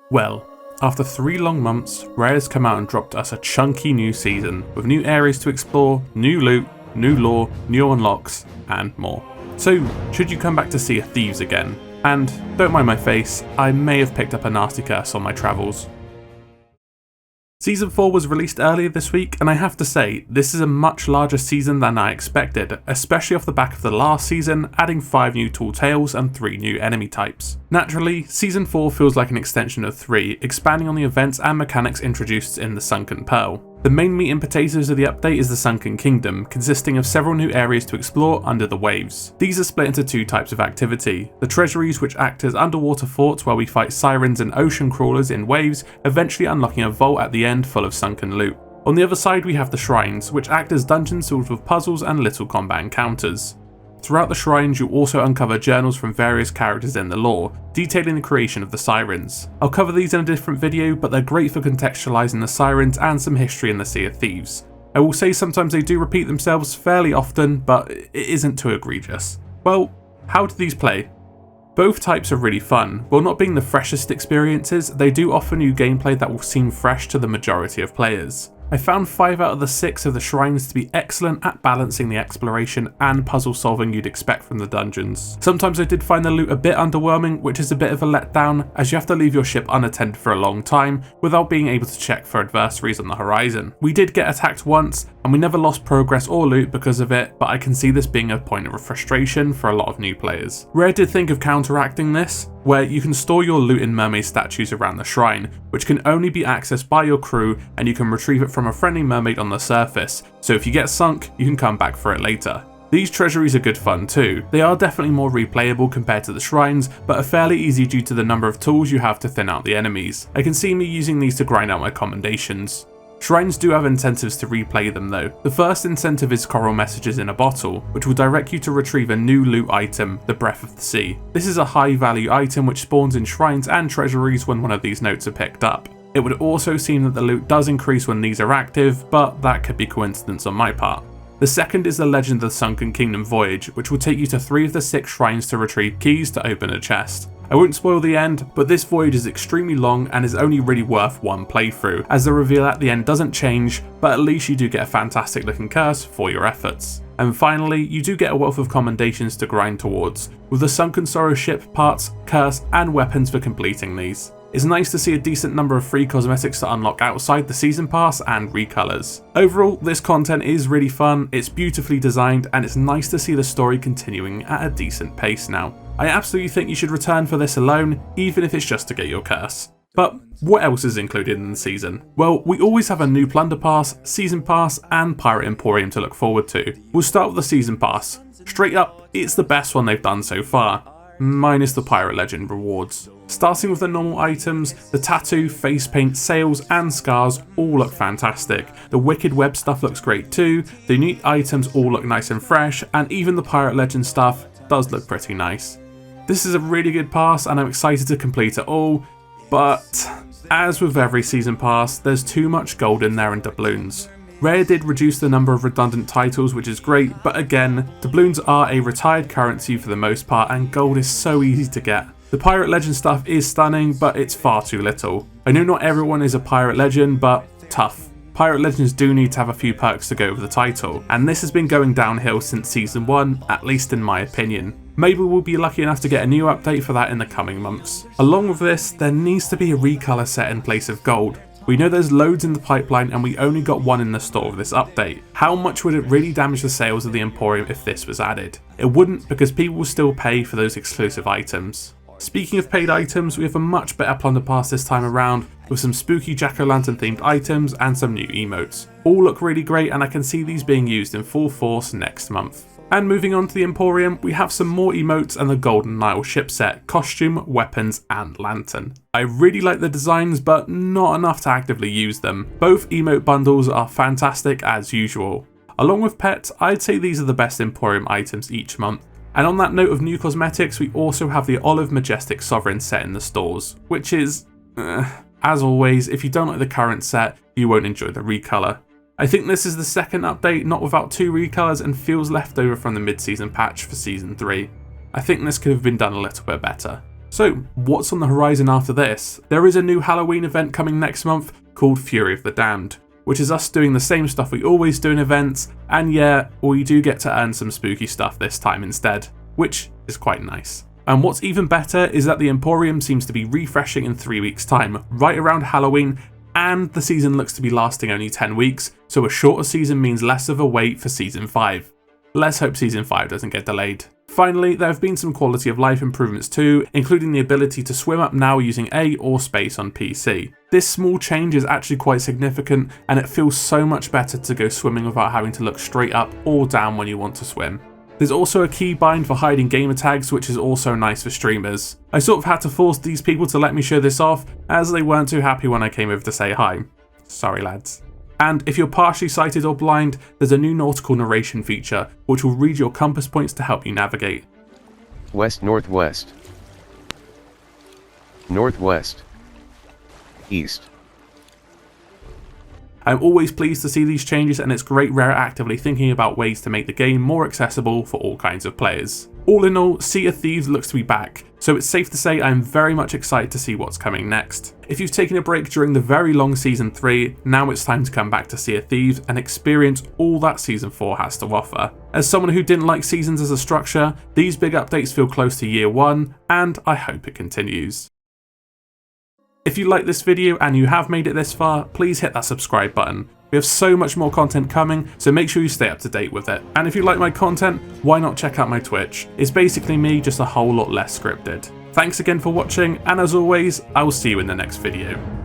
Well, after 3 long months, Rare has come out and dropped us a chunky new season, with new areas to explore, new loot, new lore, new unlocks, and more. So, should you come back to Sea of Thieves again? And, don't mind my face, I may have picked up a nasty curse on my travels. Season 4 was released earlier this week, and I have to say, this is a much larger season than I expected, especially off the back of the last season, adding 5 new tall tales and 3 new enemy types. Naturally, Season 4 feels like an extension of 3, expanding on the events and mechanics introduced in the Sunken Pearl. The main meat and potatoes of the update is the Sunken Kingdom, consisting of several new areas to explore under the waves. These are split into 2 types of activity: the treasuries, which act as underwater forts where we fight sirens and ocean crawlers in waves, eventually unlocking a vault at the end full of sunken loot. On the other side we have the shrines, which act as dungeons filled with puzzles and little combat encounters. Throughout the shrines you'll also uncover journals from various characters in the lore, detailing the creation of the Sirens. I'll cover these in a different video, but they're great for contextualising the Sirens and some history in the Sea of Thieves. I will say sometimes they do repeat themselves fairly often, but it isn't too egregious. Well, how do these play? Both types are really fun. While not being the freshest experiences, they do offer new gameplay that will seem fresh to the majority of players. I found 5 out of the 6 of the shrines to be excellent at balancing the exploration and puzzle solving you'd expect from the dungeons. Sometimes I did find the loot a bit underwhelming, which is a bit of a letdown, as you have to leave your ship unattended for a long time without being able to check for adversaries on the horizon. We did get attacked once, and we never lost progress or loot because of it, but I can see this being a point of frustration for a lot of new players. Rare did think of counteracting this, where you can store your loot in mermaid statues around the shrine, which can only be accessed by your crew, and you can retrieve it from a friendly mermaid on the surface, so if you get sunk, you can come back for it later. These treasuries are good fun too. They are definitely more replayable compared to the shrines, but are fairly easy due to the number of tools you have to thin out the enemies. I can see me using these to grind out my commendations. Shrines do have incentives to replay them though. The first incentive is coral messages in a bottle, which will direct you to retrieve a new loot item, the Breath of the Sea. This is a high value item which spawns in shrines and treasuries when one of these notes are picked up. It would also seem that the loot does increase when these are active, but that could be coincidence on my part. The second is the Legend of the Sunken Kingdom Voyage, which will take you to 3 of the 6 shrines to retrieve keys to open a chest. I won't spoil the end, but this voyage is extremely long and is only really worth one playthrough, as the reveal at the end doesn't change, but at least you do get a fantastic looking curse for your efforts. And finally, you do get a wealth of commendations to grind towards, with the Sunken Sorrow ship, parts, curse, and weapons for completing these. It's nice to see a decent number of free cosmetics to unlock outside the season pass and recolors. Overall, this content is really fun, it's beautifully designed, and it's nice to see the story continuing at a decent pace now. I absolutely think you should return for this alone, even if it's just to get your curse. But what else is included in the season? Well, we always have a new Plunder Pass, Season Pass, and Pirate Emporium to look forward to. We'll start with the Season Pass. Straight up, it's the best one they've done so far, minus the Pirate Legend rewards. Starting with the normal items, the tattoo, face paint, sails, and scars all look fantastic. The Wicked Web stuff looks great too, the unique items all look nice and fresh, and even the Pirate Legend stuff does look pretty nice. This is a really good pass and I'm excited to complete it all, but as with every season pass, there's too much gold in there and doubloons. Rare did reduce the number of redundant titles, which is great, but again, doubloons are a retired currency for the most part and gold is so easy to get. The Pirate Legend stuff is stunning, but it's far too little. I know not everyone is a Pirate Legend, but tough. Pirate Legends do need to have a few perks to go with the title, and this has been going downhill since Season 1, at least in my opinion. Maybe we'll be lucky enough to get a new update for that in the coming months. Along with this, there needs to be a recolor set in place of gold. We know there's loads in the pipeline and we only got one in the store with this update. How much would it really damage the sales of the Emporium if this was added? It wouldn't, because people will still pay for those exclusive items. Speaking of paid items, we have a much better Plunder Pass this time around, with some spooky jack-o'-lantern themed items and some new emotes. All look really great and I can see these being used in full force next month. And moving on to the Emporium, we have some more emotes and the Golden Nile ship set, costume, weapons, and lantern. I really like the designs, but not enough to actively use them. Both emote bundles are fantastic as usual. Along with pets, I'd say these are the best Emporium items each month. And on that note of new cosmetics, we also have the Olive Majestic Sovereign set in the stores, which is, as always, if you don't like the current set, you won't enjoy the recolor. I think this is the second update not without 2 recolors and feels left over from the mid-season patch for Season 3. I think this could have been done a little bit better. So what's on the horizon after this? There is a new Halloween event coming next month called Fury of the Damned, which is us doing the same stuff we always do in events, and yeah, we do get to earn some spooky stuff this time instead, which is quite nice. And what's even better is that the Emporium seems to be refreshing in 3 weeks' time, right around Halloween, and the season looks to be lasting only 10 weeks, so a shorter season means less of a wait for Season 5. Let's hope Season 5 doesn't get delayed. Finally, there have been some quality of life improvements too, including the ability to swim up now using A or space on PC. This small change is actually quite significant, and it feels so much better to go swimming without having to look straight up or down when you want to swim. There's also a key bind for hiding gamer tags, which is also nice for streamers. I sort of had to force these people to let me show this off, as they weren't too happy when I came over to say hi. Sorry lads. And if you're partially sighted or blind, there's a new nautical narration feature, which will read your compass points to help you navigate. West northwest. Northwest. East. I'm always pleased to see these changes, and it's great Rare actively thinking about ways to make the game more accessible for all kinds of players. All in all, Sea of Thieves looks to be back, so it's safe to say I'm very much excited to see what's coming next. If you've taken a break during the very long Season 3, now it's time to come back to Sea of Thieves and experience all that Season 4 has to offer. As someone who didn't like seasons as a structure, these big updates feel close to year 1, and I hope it continues. If you like this video and you have made it this far, please hit that subscribe button. We have so much more content coming, so make sure you stay up to date with it. And if you like my content, why not check out my Twitch? It's basically me, just a whole lot less scripted. Thanks again for watching, and as always, I will see you in the next video.